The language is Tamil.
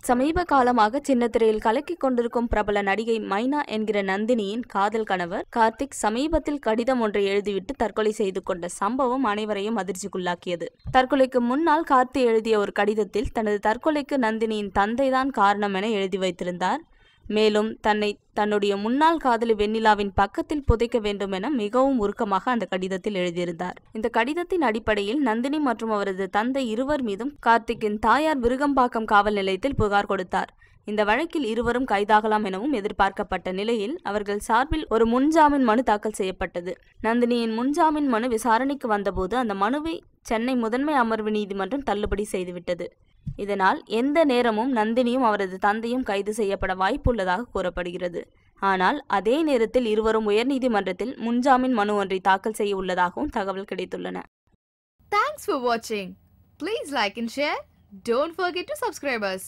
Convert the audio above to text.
சமீப காலமாக சின்னத்திரையில் கலக்கிக் கொண்டிருக்கும் பிரபல நடிகை மைனா என்கிற நந்தினியின் காதல் கணவர் கார்த்திக் சமீபத்தில் கடிதம் ஒன்றை எழுதிவிட்டு தற்கொலை செய்து கொண்ட சம்பவம் அனைவரையும் அதிர்ச்சிக்குள்ளாக்கியது. தற்கொலைக்கு முன்னால் கார்த்தி எழுதிய ஒரு கடிதத்தில் தனது தற்கொலைக்கு நந்தினியின் தந்தைதான் காரணம் என எழுதி வைத்திருந்தார். மேலும் தன்னுடைய முன்னாள் காதலி வெண்ணிலாவின் பக்கத்தில் புதைக்க வேண்டும் என மிகவும் உருக்கமாக அந்த கடிதத்தில் எழுதியிருந்தார். இந்த கடிதத்தின் அடிப்படையில் நந்தினி மற்றும் அவரது தந்தை இருவர் மீதும் கார்த்திக்கின் தாயார் விருகம்பாக்கம் காவல் நிலையத்தில் புகார் கொடுத்தார். இந்த வழக்கில் இருவரும் கைதாகலாம் எனவும் எதிர்பார்க்கப்பட்ட நிலையில் அவர்கள் சார்பில் ஒரு முன்ஜாமீன் மனு தாக்கல் செய்யப்பட்டது. நந்தினியின் முன்ஜாமீன் மனு விசாரணைக்கு வந்தபோது அந்த மனுவை சென்னை முதன்மை அமர்வு நீதிமன்றம் தள்ளுபடி செய்துவிட்டது. இதனால் எந்த நேரமும் நந்தினியும் அவரது தந்தையும் கைது செய்யப்பட வாய்ப்புள்ளதாக கூறப்படுகிறது. ஆனால் அதே நேரத்தில் இருவரும் உயர்நீதிமன்றத்தில் முன்ஜாமீன் மனு ஒன்றை தாக்கல் செய்ய உள்ளதாகவும் தகவல் கிடைத்துள்ளன. Thanks for watching. Please like and share. Don't forget to subscribe us.